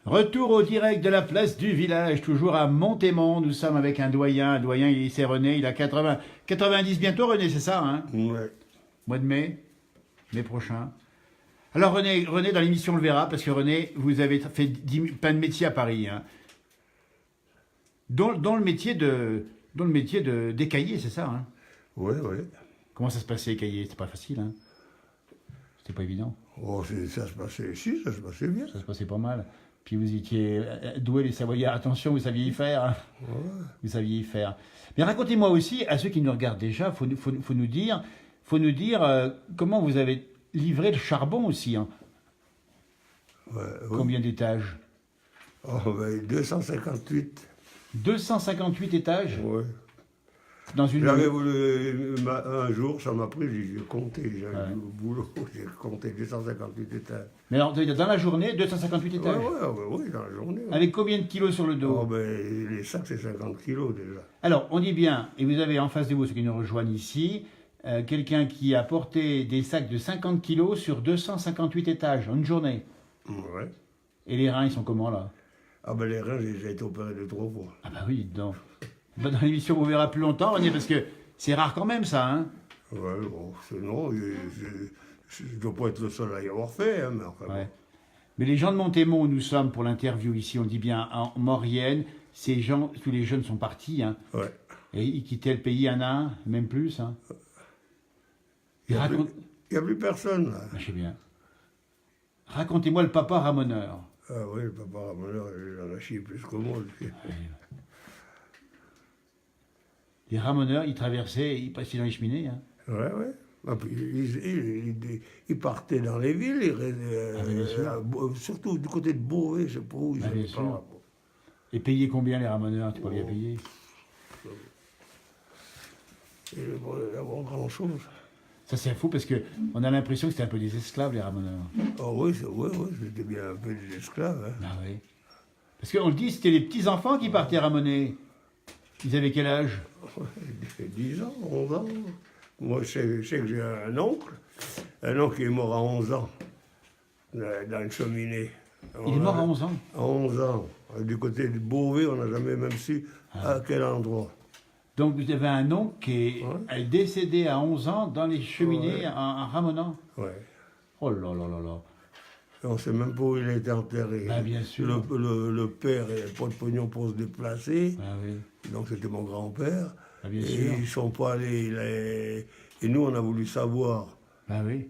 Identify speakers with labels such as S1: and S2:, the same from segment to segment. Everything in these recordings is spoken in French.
S1: Retour au direct de la place du village, toujours à Montémont. Nous sommes avec un doyen, c'est René, il a 90 bientôt, René, c'est ça, hein?
S2: Ouais.
S1: Mois de mai prochain. Alors René, dans l'émission on le verra, parce que René, vous avez fait plein de métiers à Paris, hein. Dans le métier d'écailler, c'est ça, hein?
S2: Ouais, ouais.
S1: Comment ça se passait, écailler? C'était pas facile, hein? C'était pas évident.
S2: Oh, ça se passait ici, ça se passait bien.
S1: Ça se passait pas mal. Puis vous étiez doué les Savoyards. Attention, vous saviez y faire, hein.
S2: Ouais.
S1: Vous saviez y faire. Mais racontez-moi aussi, à ceux qui nous regardent déjà, faut nous dire comment vous avez livré le charbon aussi, hein.
S2: Ouais,
S1: Combien d'étages?
S2: Oh, ben, 258.
S1: 258 étages
S2: Ouais.
S1: dans une...
S2: J'avais voulu, un jour, ça m'a pris, j'ai compté, j'avais
S1: Ouais.
S2: au boulot, j'ai compté 258 étages.
S1: Mais alors, dans la journée, 258
S2: Ouais,
S1: étages.
S2: ouais, dans la journée. Ouais.
S1: Avec combien de kilos sur le dos?
S2: Oh, ben, les sacs, c'est 50 kilos déjà.
S1: Alors, on dit bien, et vous avez en face de vous, ceux qui nous rejoignent ici, quelqu'un qui a porté des sacs de 50 kilos sur 258 étages en une journée.
S2: Ouais.
S1: Et les reins, ils sont comment là?
S2: Ah ben les reins, j'ai été opéré de 3 fois.
S1: Ah bah oui, dans l'émission, on vous verra plus longtemps, René, parce que c'est rare quand même ça, hein?
S2: Ouais, bon, sinon, je ne dois pas être le seul à y avoir fait, hein, mais enfin
S1: Ouais. Mais les gens de Montémont où nous sommes pour l'interview ici, on dit bien en Maurienne, ces gens, tous les jeunes sont partis, hein?
S2: bon. Ouais.
S1: Et ils quittaient le pays un à un, même plus, hein?
S2: Il n'y a,
S1: Raconte...
S2: plus personne, là.
S1: Ah, je sais bien. Racontez-moi le papa ramoneur.
S2: Ah oui, le papa Ramoneur, il en a chié plus que moi. Lui.
S1: Les ramoneurs, ils traversaient, ils passaient dans les cheminées, hein?
S2: Ouais, ouais. Ah, puis, il partait dans les villes,
S1: bien sûr.
S2: surtout du côté de Beauvais, je sais pas où ils
S1: Ah, bien
S2: allaient
S1: sûr.
S2: par là.
S1: Et payer combien les ramoneurs? Tu peux bien payer.
S2: Et bon, d'avoir grand-chose.
S1: Ça c'est fou parce que on a l'impression que c'était un peu des esclaves les ramoneurs.
S2: Ah oui, ouais, c'était bien un peu des esclaves. Hein.
S1: Ah oui. Parce qu'on le dit, c'était les petits-enfants qui partaient ramoner. Ils avaient quel âge?
S2: 10 ans, 11 ans. Moi, je sais que j'ai un oncle qui est mort à 11 ans, dans une cheminée.
S1: Il est mort à 11 ans.
S2: À 11 ans. Du côté de Beauvais, on n'a jamais même su à quel endroit.
S1: Donc vous avez un oncle qui
S2: Ouais.
S1: est décédé à 11 ans dans les cheminées
S2: Ouais.
S1: en ramonant.
S2: Ouais.
S1: Oh là là là là.
S2: On ne sait même pas où il a été enterré.
S1: Bah, bien sûr.
S2: Le père n'avait pas de pognon pour se déplacer,
S1: Ah oui.
S2: donc c'était mon grand-père.
S1: Ah, bien
S2: Et
S1: sûr.
S2: ils ne sont pas allés. Et nous, on a voulu savoir
S1: Bah oui.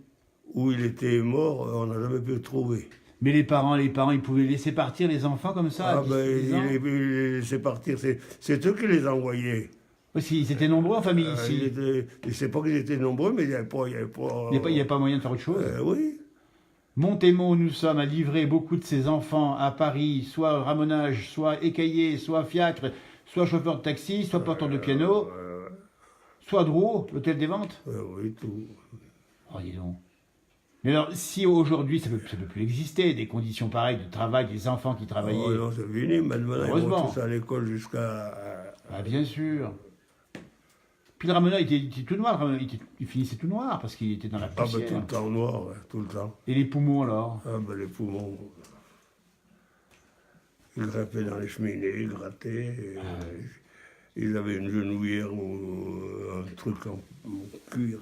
S2: où il était mort, on n'a jamais pu le trouver.
S1: Mais les parents, ils pouvaient laisser partir les enfants comme ça à
S2: Ah
S1: 10,
S2: ben,
S1: 10 ans.
S2: il les laissait partir, c'est eux qui les envoyaient.
S1: Aussi, ils étaient nombreux en famille
S2: Il
S1: ici.
S2: ne sait pas qu'ils étaient nombreux, mais il n'y avait pas...
S1: Il n'y avait pas moyen de faire autre chose.
S2: Oui.
S1: Montémont, où nous sommes, a livré beaucoup de ses enfants à Paris, soit ramonage, soit écaillé, soit fiacre, soit chauffeur de taxi, soit porteur de piano, soit Drouot, l'hôtel des ventes.
S2: Oui, tout.
S1: Oh, dis donc. Mais alors, si aujourd'hui, ça peut plus exister, des conditions pareilles de travail, des enfants qui travaillaient.
S2: Oh non, c'est fini, maintenant ils
S1: Heureusement.
S2: vont tous à l'école jusqu'à...
S1: Ah, bien sûr. Puis le ramoneur, il était tout noir, il finissait tout noir parce qu'il était dans la
S2: Ah
S1: poussière.
S2: ben tout le temps noir, ouais, tout le temps.
S1: Et les poumons alors?
S2: Ah ben les poumons... Ils grappaient dans les cheminées, ils grattaient. Ils avaient une genouillère ou un truc en cuir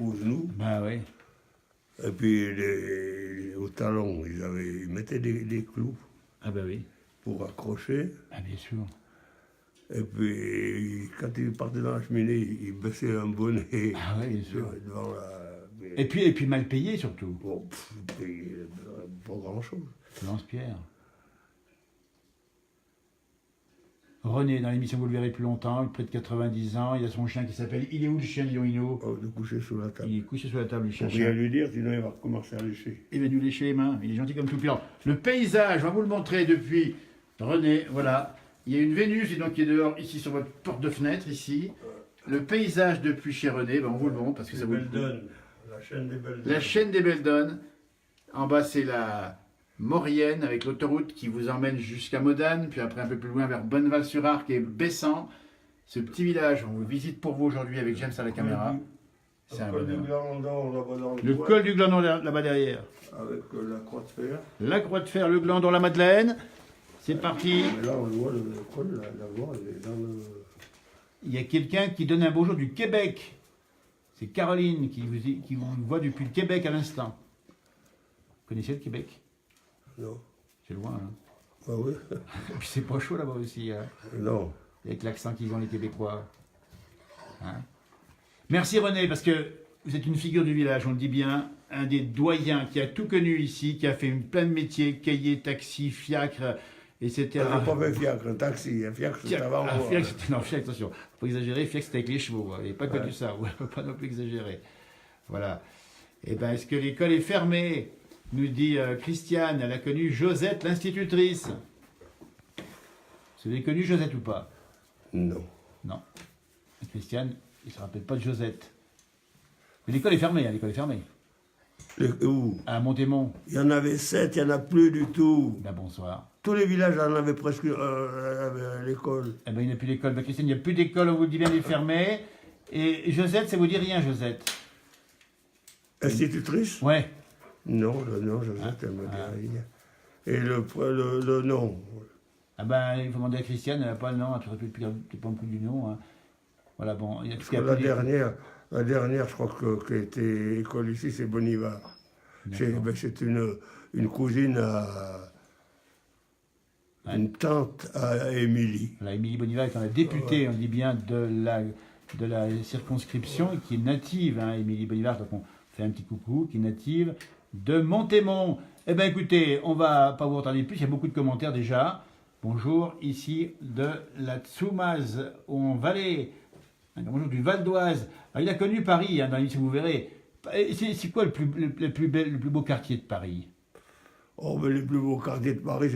S2: au genou.
S1: Ben oui.
S2: Et puis au talon, ils mettaient des clous
S1: Ah ben oui.
S2: pour accrocher.
S1: Ah bien sûr.
S2: Et puis quand ils partaient dans la cheminée, ils baissaient un bonnet
S1: Ah oui, bien sûr.
S2: devant la...
S1: Et puis mal payé surtout.
S2: Bon, pas grand-chose.
S1: Lance-Pierre. René, dans l'émission, vous le verrez plus longtemps, près de 90 ans, il a son chien qui s'appelle... Il est où le chien, Lionino?
S2: Oh, de coucher sous la table.
S1: Il est couché sur la table, le chien.
S2: Faut rien lui dire, sinon il va recommencer à lécher.
S1: Il va nous lécher les mains, il est gentil comme tout. Puis alors, le paysage, je vais vous le montrer depuis René, voilà. Il y a une Vénus et donc, qui est dehors, ici, sur votre porte de fenêtre, ici. Le paysage depuis chez René, ben, on vous le montre parce que ça vous le
S2: Beldon, la chaîne des Beldon.
S1: La chaîne des Beldon. En bas, c'est la Maurienne avec l'autoroute qui vous emmène jusqu'à Modane, puis après un peu plus loin vers Bonneval-sur-Arc et Bessan. Ce petit village, on vous visite pour vous aujourd'hui avec James à la caméra. C'est un
S2: Le col du
S1: bonheur.
S2: Glandon, là-bas dans
S1: Le
S2: coin,
S1: col du Glandon là-bas derrière.
S2: avec la croix de fer.
S1: La croix de fer, le Glandon, la Madeleine. C'est parti.
S2: Mais là, on voit le col, la voie, elle est dans le...
S1: Il y a quelqu'un qui donne un bonjour du Québec. C'est Caroline qui vous voit depuis le Québec à l'instant. Vous connaissez le Québec?
S2: Non.
S1: C'est loin, hein.
S2: Ah oui?
S1: Et puis c'est pas chaud là-bas aussi, hein,
S2: Non.
S1: avec l'accent qu'ils ont les Québécois. Hein. Merci René, parce que vous êtes une figure du village, on le dit bien, un des doyens qui a tout connu ici, qui a fait plein de métiers, cahier, taxi, fiacre, etc.
S2: J'ai pas fait fiacre, un taxi, un fiacre, c'est avant moi.
S1: Fiacre, non, fiacre, attention, faut exagérer, fiacre c'était avec les chevaux, il n'avait pas connu ça, on ne peut pas non plus exagérer. Voilà. Eh bien, est-ce que l'école est fermée? Nous dit Christiane, elle a connu Josette, l'institutrice. Vous avez connu Josette ou pas?
S2: Non.
S1: Non. Christiane, il ne se rappelle pas de Josette. Mais l'école est fermée, hein, l'école est fermée.
S2: Où?
S1: À Montémont.
S2: Il y en avait 7, il n'y en a plus du tout.
S1: Ben bonsoir.
S2: Tous les villages en avaient presque à l'école.
S1: Eh ben, il n'y a plus d'école. Ben, Christiane, il n'y a plus d'école, on vous le dit bien, elle est fermée. Et Josette, ça vous dit rien, Josette?
S2: Institutrice?
S1: Ouais.
S2: Non, le nom, Josette, elle me dit rien. Et le nom?
S1: Ah ben, il faut demander à Christiane, elle n'a pas le nom, tu n'as pas plus du nom. Hein. Voilà, bon. Il y a
S2: Parce que la dernière, je crois qui a été école ici, c'est Bonivar. C'est une cousine une tante à Émilie.
S1: Voilà, Émilie Bonivar étant la députée, on dit bien, de la circonscription, et qui est native, hein, Émilie Bonivar, donc on fait un petit coucou, qui est native de Montémont. Eh bien écoutez, on va pas vous retarder plus, il y a beaucoup de commentaires déjà. Bonjour, ici de la Tsoumaz, en Valais. Bonjour du Val d'Oise. Il a connu Paris, hein, dans l'émission, vous verrez. C'est quoi le plus beau quartier de Paris?
S2: Oh, mais les plus beaux quartiers de Paris,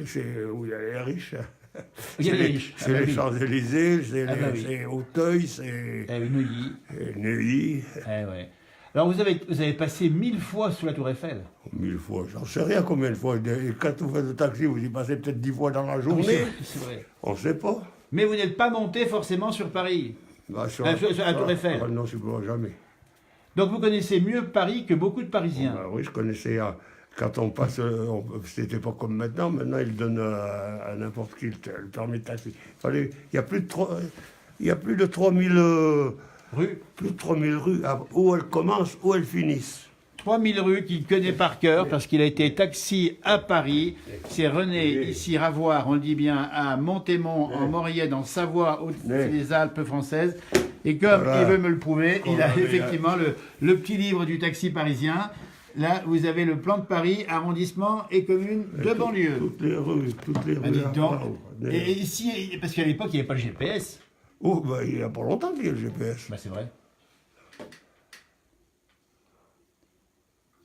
S2: c'est où il y a les riches.
S1: Il y a les riches.
S2: C'est les Champs-Élysées,
S1: oui.
S2: c'est Auteuil, c'est
S1: Neuilly.
S2: Neuilly.
S1: Ouais. Alors vous avez passé 1000 fois sous la Tour Eiffel.
S2: 1000 fois, j'en sais rien combien de fois. Et quand vous faites le taxi, vous y passez peut-être 10 fois dans la journée.
S1: C'est vrai.
S2: On ne sait pas.
S1: Mais vous n'êtes pas monté forcément sur Paris.
S2: Bah, sur
S1: la Tour Eiffel.
S2: Non, je ne vois jamais.
S1: Donc vous connaissez mieux Paris que beaucoup de Parisiens.
S2: Bah, oui, je connaissais. Quand on passe, c'était pas comme maintenant. Maintenant, ils donnent à n'importe qui le permis de taxi. Il y a plus de 3000
S1: Rue.
S2: Plus de 3000 rues, où elles commencent, où elles finissent.
S1: 3000 rues qu'il connaît par cœur parce qu'il a été taxi à Paris. C'est René, ici, Ravoir, on le dit bien, à Montémont, en Maurienne, en Savoie, au-dessus des Alpes françaises. Et comme il veut me le prouver, il a effectivement le petit livre du taxi parisien. Là, vous avez le plan de Paris, arrondissement et commune de banlieue.
S2: Toutes les rues.
S1: Ah, dites donc. Et ici, parce qu'à l'époque, il n'y avait pas le GPS.
S2: Oh, ben, il n'y a pas longtemps qu'il y a le GPS.
S1: Bah, c'est vrai.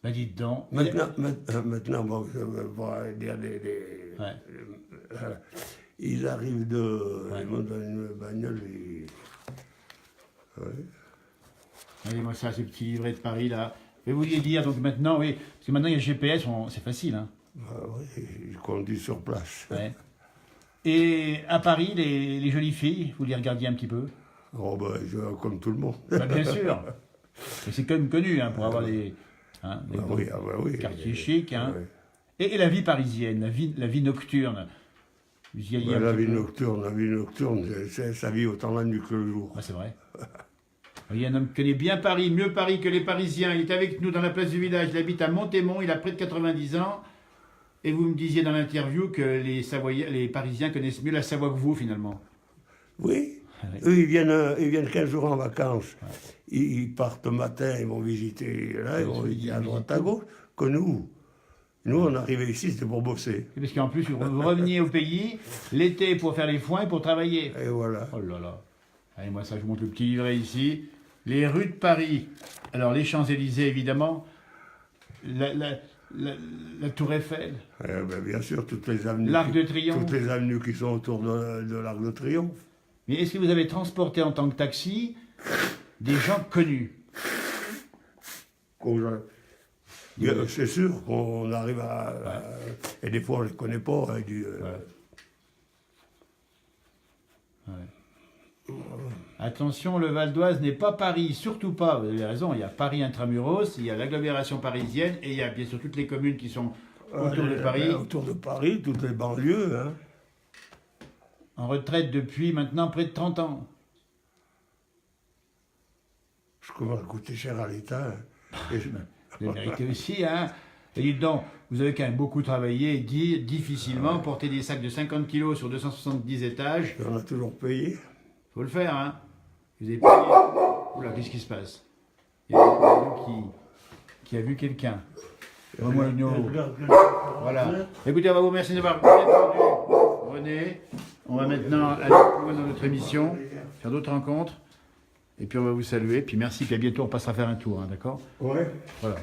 S1: Bah, dites donc.
S2: Maintenant bon, je vais dire ils arrivent ils montent dans une bagnole et... Ouais.
S1: Regardez-moi ça, ce petit livret de Paris, là. Je vais vous les dire, donc maintenant, oui, parce que maintenant, il y a le GPS, c'est facile, hein.
S2: Oui, ils conduisent sur place.
S1: Ouais. Et à Paris, les jolies filles, vous les regardiez un petit peu?
S2: Oh, ben, comme tout le monde.
S1: Bah, bien sûr. Mais c'est quand même connu, hein, pour avoir des quartiers chics, hein.
S2: Ouais.
S1: Et la vie parisienne, la vie nocturne. Vous y alliez
S2: La vie nocturne, ça vit autant la nuit que le jour.
S1: Bah, c'est vrai. Il y a un homme qui connaît bien Paris, mieux Paris que les Parisiens. Il est avec nous dans la place du village. Il habite à Montémont, il a près de 90 ans. Et vous me disiez dans l'interview que les Parisiens connaissent mieux la Savoie que vous, finalement.
S2: Oui.
S1: Ouais.
S2: Eux, ils viennent 15 jours en vacances. Ouais. Ils partent le matin, ils vont visiter là, ils vont visiter à droite, à gauche. Que nous, on arrivait ici, c'était pour bosser.
S1: Et parce qu'en plus, vous reveniez au pays l'été pour faire les foins et pour travailler.
S2: Et voilà.
S1: Oh là là. Allez, moi, ça, je vous montre le petit livret ici. Les rues de Paris. Alors, les Champs-Élysées, évidemment. La Tour Eiffel.
S2: Ben, bien sûr, toutes les avenues.
S1: L'Arc de Triomphe.
S2: Toutes les avenues qui sont autour de l'Arc de Triomphe.
S1: Mais est-ce que vous avez transporté en tant que taxi des gens connus?
S2: C'est sûr qu'on arrive à... Et des fois, on ne les connaît pas.
S1: Attention, le Val d'Oise n'est pas Paris, surtout pas. Vous avez raison, il y a Paris intramuros, il y a l'agglomération parisienne et il y a bien sûr toutes les communes qui sont autour de Paris.
S2: Autour de Paris, toutes les banlieues. Hein.
S1: En retraite depuis maintenant près de 30 ans.
S2: Je commence à coûter cher à l'État. Hein. Et je-
S1: Vous le méritez aussi, hein. Et dites donc, vous avez quand même beaucoup travaillé, difficilement, porté des sacs de 50 kilos sur 270 étages.
S2: on a toujours payé.
S1: Faut le faire, hein. Vous avez payé. Oula, qu'est-ce qui se passe? Il y a quelqu'un qui a vu quelqu'un. Voilà. Écoutez, on va vous remercier d'avoir répondu, René. On va maintenant aller plus loin dans notre émission, faire d'autres rencontres. Et puis on va vous saluer. Puis merci, puis à bientôt, on passera faire un tour, hein, d'accord?
S2: Ouais.
S1: Voilà.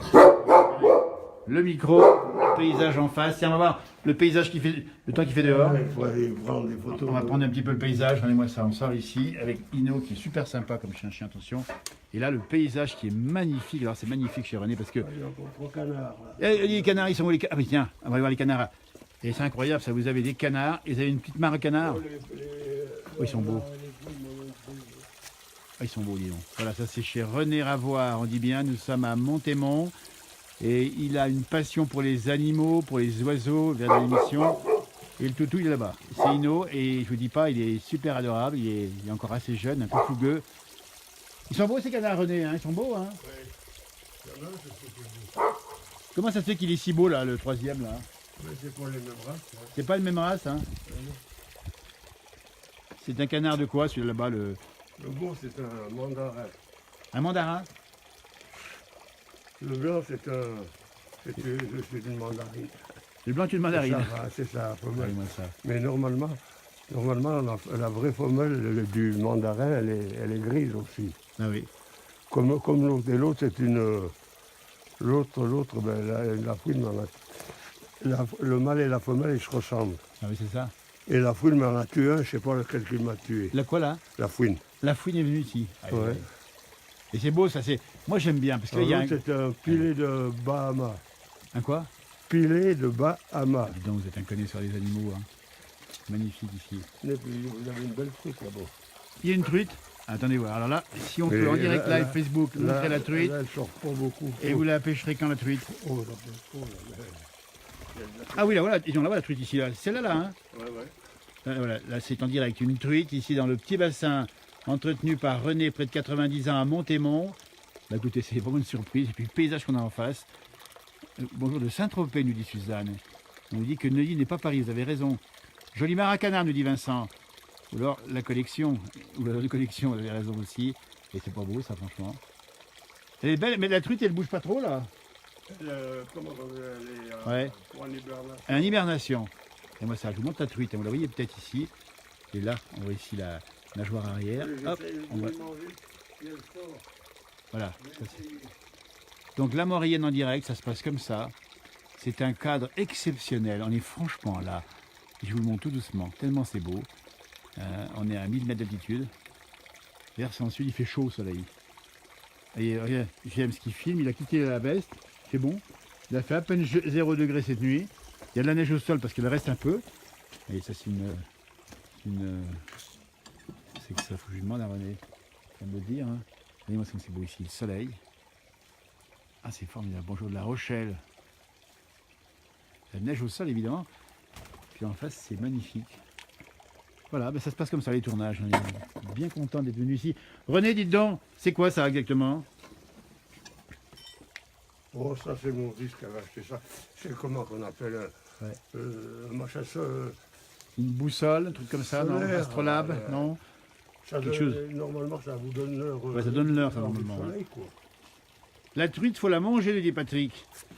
S1: Le micro, le paysage en face. Tiens, on va voir le paysage qui fait, le temps qui fait dehors.
S2: Il faut aller prendre des photos.
S1: On va prendre un petit peu le paysage. Regardez-moi ça, on sort ici avec Ino qui est super sympa comme chien, attention. Et là, le paysage qui est magnifique. Alors c'est magnifique chez René parce que...
S2: Il y a encore 3 canards. Là.
S1: Les canards, ils sont où les canards? Ah oui, tiens, on va aller voir les canards. Et c'est incroyable, ça, vous avez des canards et vous avez une petite mare à canards. Oh, ils sont beaux. Ah, ils sont beaux, dis donc. Voilà, ça c'est chez René Ravoire, on dit bien, nous sommes à Montémont. Et il a une passion pour les animaux, pour les oiseaux, vers l'émission. Et le toutou, il est là-bas. C'est Ino, et je vous dis pas, il est super adorable, il est encore assez jeune, un peu fougueux. Ils sont beaux ces canards, René, hein, ils sont beaux, hein. Comment ça se fait qu'il est si beau, là, le troisième, là?
S2: C'est pas les mêmes races. Hein.
S1: C'est pas le même race, hein? C'est un canard de quoi, celui là-bas, le...
S2: Le beau, c'est un mandarin.
S1: Un mandarin?
S2: Le blanc, c'est une mandarine.
S1: Le blanc, c'est une mandarine.
S2: C'est ça, la femelle.
S1: Regardez-moi ça.
S2: Mais normalement la vraie femelle du mandarin, elle est grise aussi.
S1: Ah oui.
S2: Comme l'autre. Et l'autre, c'est une... L'autre, ben, la fouine, le mâle et la femelle, ils se ressemblent.
S1: Ah oui, c'est ça.
S2: Et la fouine m'en a tué un, je ne sais pas lequel qui m'a tué.
S1: La quoi, là?
S2: La fouine.
S1: La fouine est venue ici. Ah,
S2: Ouais.
S1: Et c'est beau, ça, c'est... Moi, j'aime bien, parce qu'il y a un...
S2: C'est un pilet de Bahama.
S1: Un quoi?
S2: Pilet de Bahama.
S1: Dis donc, vous êtes un connaisseur des animaux, hein. Magnifique ici.
S2: Et puis, vous avez une belle truc là-bas.
S1: Il y a une truite. Attendez voir. Alors là, si on peut en direct
S2: là,
S1: live Facebook montrer la truite,
S2: Là, elle sort pas beaucoup.
S1: et vous la pêcherez quand la truite?
S2: Oh, là, là.
S1: Ah oui, là voilà, ils ont là la truite ici, là. Celle-là, là, hein.
S2: Ouais.
S1: Voilà, là c'est en direct. Une truite ici dans le petit bassin entretenu par René, près de 90 ans à Montémont. Bah écoutez, c'est vraiment une surprise. Et puis le paysage qu'on a en face. Bonjour de Saint-Tropez, nous dit Suzanne. On nous dit que Neuilly n'est pas Paris, vous avez raison. Joli mare à canard, nous dit Vincent. Ou alors la collection. Ou la collection, vous avez raison aussi. Et c'est pas beau ça, franchement. Elle est belle, mais la truite, elle bouge pas trop là.
S2: Comment elle est
S1: Ouais.
S2: en hibernation.
S1: En hibernation. Et moi, ça, je vous montre la truite. Vous la voyez peut-être ici. Et là, on voit ici la nageoire arrière. Hop, on va... Voilà. Ça, donc la Maurienne en direct, ça se passe comme ça. C'est un cadre exceptionnel. On est franchement là. Je vous le montre tout doucement, tellement c'est beau. On est à 1000 mètres d'altitude. Vers en sud, il fait chaud au soleil. Et regarde, James qui filme, il a quitté la veste. C'est bon. Il a fait à peine 0 degré cette nuit. Il y a de la neige au sol parce qu'il reste un peu. Et ça, c'est c'est que ça, faut que je lui demande à René. Ça me le dire. Hein. Regardez-moi comme c'est beau ici, le soleil. Ah, c'est formidable. Bonjour de La Rochelle. La neige au sol, évidemment. Puis en face, c'est magnifique. Voilà, ben ça se passe comme ça, les tournages. On est bien content d'être venu ici. René, dites donc, c'est quoi ça exactement?
S2: Oh, ça, c'est mon fils qui avait acheté ça. C'est comment qu'on appelle un machin ça,
S1: Une boussole, un truc comme ça, non?
S2: solaire,
S1: Astrolabe, non?
S2: ça
S1: Quelque
S2: donne-
S1: chose.
S2: Normalement, ça vous donne l'heure.
S1: Ouais, ça donne l'heure, ça,
S2: l'heure du
S1: normalement,
S2: soleil, quoi.
S1: La truite, faut la manger, nous dit Patrick.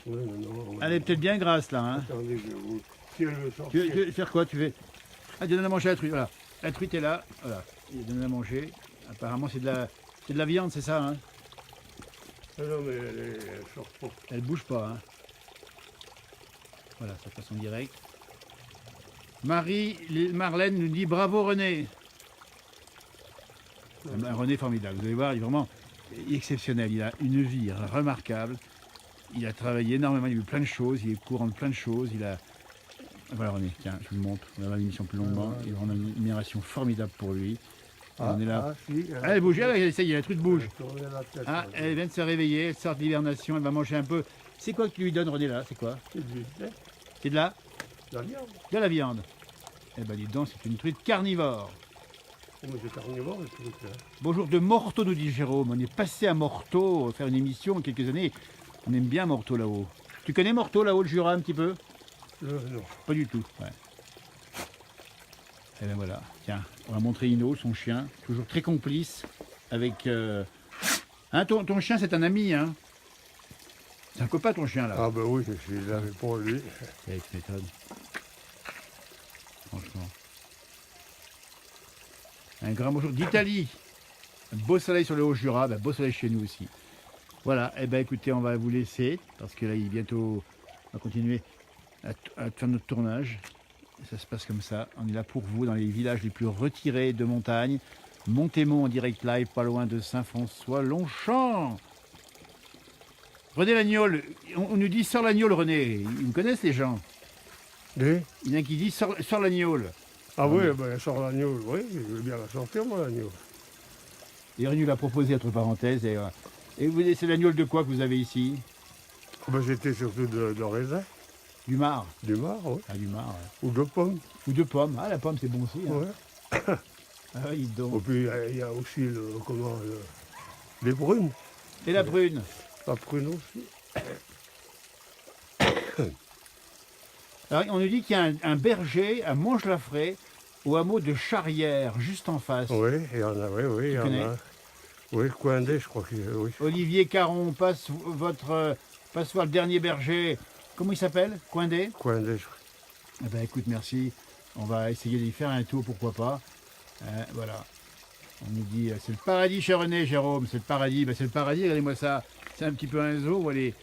S2: Ouais, non,
S1: Elle est peut-être bien grasse, là. Hein.
S2: Attendez, je vais vous... Si elle veut
S1: Tu
S2: sortir...
S1: veux faire quoi? Tu veux... Ah, tu donnes à manger à la truite, voilà. La truite est là, voilà. Il donne à manger. Apparemment, c'est de la viande, c'est ça, hein?
S2: Non, mais elle sort pas.
S1: Elle bouge pas, hein. Voilà, ça passe en direct. Marlène nous dit bravo René. Ah ben, René formidable, vous allez voir, il est vraiment exceptionnel. Il a une vie remarquable. Il a travaillé énormément, il a vu plein de choses, il est au courant de plein de choses. Il a... Voilà René, tiens, je vous le montre. On va voir l'émission plus longuement. Il a vraiment une admiration formidable pour lui. On est là.
S2: si,
S1: Elle bouge, ça y est, la truite bouge.
S2: tourner la tête,
S1: Ah,
S2: là.
S1: elle vient de se réveiller, elle sort de l'hivernation, elle va manger un peu. C'est quoi que tu lui donnes, René, là? C'est quoi?
S2: C'est du lait,
S1: C'est de
S2: de la viande.
S1: la viande. Eh ben, dis donc, c'est une truite carnivore.
S2: Oh, mais c'est carnivore, le truc, là.
S1: Bonjour de Morteau, nous dit Jérôme. On est passé à Morteau faire une émission il y a quelques années. On aime bien Morteau là-haut. Tu connais Morteau là-haut, le Jura, un petit peu?
S2: Non.
S1: Pas du tout, ouais. Et ben voilà, tiens, on va montrer Ino, son chien, toujours très complice avec... Hein, ton chien, c'est un ami, hein? C'est un copain, ton chien, là.
S2: Ah ben oui, je suis là pour lui.
S1: Eh, tu m'étonnes. Franchement. Un grand bonjour d'Italie. Beau soleil sur le Haut-Jura, beau soleil chez nous aussi. Voilà, et ben écoutez, on va vous laisser, parce que là, il est bientôt... On va continuer à faire notre tournage. Ça se passe comme ça. On est là pour vous dans les villages les plus retirés de montagne. Montémont en direct live, pas loin de Saint-François-Longchamp. René Lagnol, on nous dit sors l'agneau, René. Ils me connaissent les gens.
S2: Des
S1: Il y en a qui disent sors l'agneau.
S2: Ah oui, ben, elle sort l'agneau. Oui, je veux bien la sortir, moi, l'agneau.
S1: Et René l'a proposé entre parenthèses. Et vous, c'est l'agneau de quoi que vous avez ici?
S2: Ben, c'était surtout de raisin,
S1: Du mar.
S2: du mar, oui.
S1: Ah, du mar, ouais.
S2: Ou de pommes.
S1: Ou de pommes. Ah, la pomme, c'est bon aussi. Hein.
S2: Ouais.
S1: Ah, oui,
S2: Et
S1: donc.
S2: puis, il y a aussi les brunes.
S1: Et la prune.
S2: La prune aussi.
S1: Alors, on nous dit qu'il y a un berger à Montgelafray, au hameau de Charrière, juste en face.
S2: Oui, il y en a, oui, il y en
S1: connais?
S2: a. Oui, Coindé, je crois qu'il oui.
S1: Olivier Caron, passe voir le dernier berger. Comment il s'appelle? Coindé?
S2: Coindé,
S1: Eh ben, écoute, merci. On va essayer d'y faire un tour, pourquoi pas. Voilà. On nous dit, c'est le paradis chez René, Jérôme, c'est le paradis. Ben, c'est le paradis, regardez-moi ça. C'est un petit peu un zoo. On voit les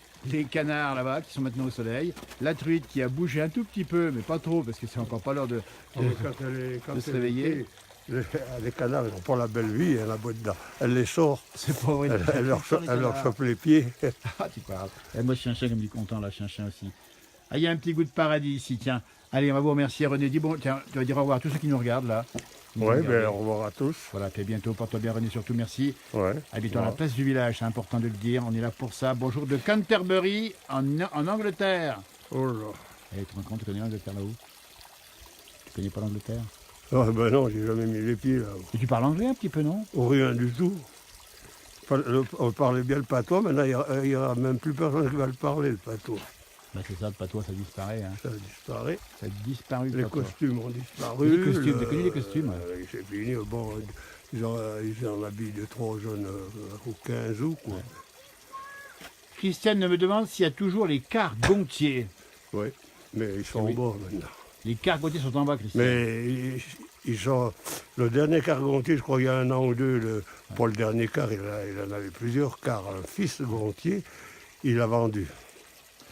S1: canards là-bas qui sont maintenant au soleil. La truite qui a bougé un tout petit peu, mais pas trop, parce que c'est encore pas l'heure de
S2: quand
S1: se réveiller.
S2: Les canards, ils n'ont pas la belle vie, elle a beau dedans. Elle les sort,
S1: C'est pas vrai.
S2: elle leur chope les pieds.
S1: Ah, tu parles. Et moi, chien comme du content, là, chien aussi. Ah, il y a un petit goût de paradis ici, tiens. Allez, on va vous remercier, René. Dis bon, tiens, tu vas dire au revoir à tous ceux qui nous regardent, là.
S2: Oui, ben, au revoir à tous.
S1: Voilà, puis à bientôt. Porte-toi bien, René, surtout, merci.
S2: Ouais.
S1: Habitons à la place du village, c'est important de le dire. On est là pour ça. Bonjour de Canterbury, en Angleterre.
S2: Oh là.
S1: Eh, tu te rends compte, tu connais l'Angleterre là-haut? Tu connais pas l'Angleterre?
S2: Ah ben non, j'ai jamais mis les pieds là.
S1: Et tu parles anglais un petit peu, non?
S2: Ou rien du tout. On parlait bien le patois, maintenant il n'y aura même plus personne qui va le parler, le patois.
S1: Bah, c'est ça, le patois, ça disparaît. Hein.
S2: Ça a disparu.
S1: Ça a disparu, le
S2: Les
S1: patois.
S2: costumes ont disparu.
S1: Les costumes, t'as connu les costumes, ouais.
S2: C'est fini. Bon, ils en habillent de trop jeunes au 15 août, quoi.
S1: Christiane me demande s'il y a toujours les quarts gontiers.
S2: Oui, mais ils sont
S1: Oui.
S2: en bas maintenant.
S1: Les quarts gontiers sont en bas, Christiane.
S2: Mais ils sont. Le dernier quart Gontier, je crois qu'il y a un an ou deux, pour le dernier quart, il en avait plusieurs quarts. Un fils de Gontier, il l'a vendu.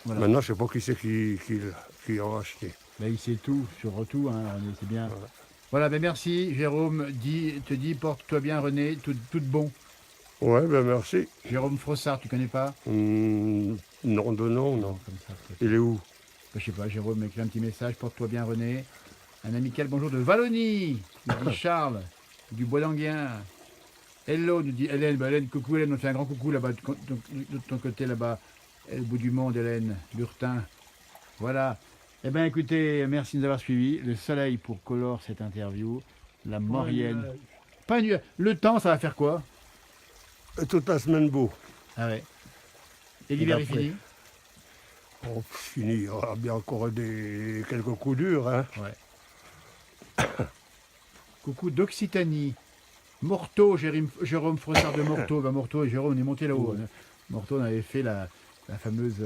S1: Voilà.
S2: Maintenant, je ne sais pas qui c'est qui a acheté.
S1: Ben, il sait tout, sur tout, hein, René, c'est bien. Voilà, ben merci, Jérôme te dit, porte-toi bien, René, tout de bon.
S2: Ouais, ben merci.
S1: Jérôme Frossard, tu connais pas?
S2: Non, de nom, non.
S1: Comme ça,
S2: Il est où?
S1: je sais pas, Jérôme m'écrit un petit message, porte-toi bien, René. Un amical bonjour de Wallonie, nous dit Charles, du Bois d'Anguien. Hello, nous dit Hélène. Ben, Hélène, coucou Hélène, on fait un grand coucou là-bas, de ton côté là-bas, au bout du monde, Hélène, Burtin. Voilà. Eh bien, écoutez, merci de nous avoir suivis. Le soleil pour colore cette interview. La Maurienne. Pas un nuage. Le temps, ça va faire quoi?
S2: Toute la semaine beau.
S1: Ah ouais. Et l'hiver est
S2: D'après.
S1: fini?
S2: Oh, fini, il y aura bien encore quelques coups durs. Hein.
S1: Ouais. Coucou d'Occitanie. Morteau, Jérôme Frossard de Morteau. Ben, Morteau et Jérôme, on est monté là-haut.
S2: Ouais.
S1: Hein. Morteau, on avait fait la fameuse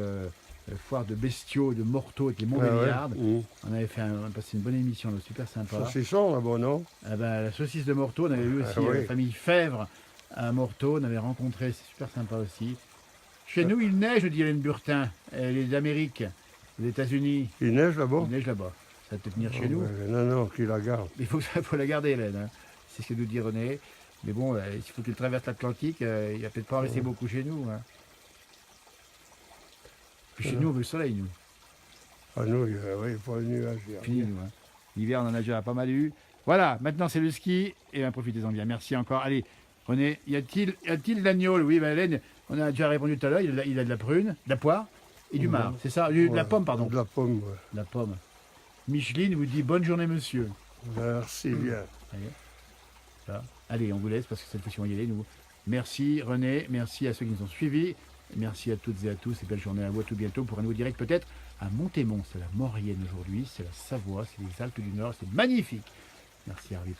S1: foire de bestiaux de Morteau avec les Montbéliardes.
S2: Ouais.
S1: On avait on a passé une bonne émission, là, super sympa.
S2: Saucisson, là-bas, non?
S1: Ah ben, la saucisse de Morteau, on avait vu aussi
S2: oui.
S1: la famille Fèvre à Morteau, on avait rencontré, c'est super sympa aussi. Chez nous, il neige, nous dit Hélène Burtin, les Amériques, les États-Unis.
S2: Il neige là-bas?
S1: Il neige là-bas. Ça va peut-être venir chez
S2: Oh,
S1: nous.
S2: ben, non, qu'il la garde.
S1: Il faut la garder, Hélène. Hein. C'est ce que nous dit René. Mais bon, il faut qu'il traverse l'Atlantique, il va peut-être pas en rester beaucoup chez nous. Hein. Puis chez nous, on veut le soleil, nous.
S2: Ah non, il n'y a pas de nuage.
S1: Fini, nous. Hein. L'hiver, on en a déjà pas mal eu. Voilà, maintenant c'est le ski, et profitez-en bien. Merci encore. Allez, René, y a-t-il l'agneau? Oui, Hélène, on a déjà répondu tout à l'heure, il a de la prune, de la poire et du marc, c'est ça? De la pomme, pardon.
S2: De la pomme, ouais.
S1: De la pomme. Micheline vous dit bonne journée, monsieur.
S2: Merci bien.
S1: Allez, ça. Allez, on vous laisse parce que cette fois-ci on va y aller. Merci René, merci à ceux qui nous ont suivis, merci à toutes et à tous et belle journée à vous, à tout bientôt pour un nouveau direct peut-être à Montémont. C'est la Maurienne aujourd'hui, c'est la Savoie, c'est les Alpes du Nord, c'est magnifique. Merci Harvey.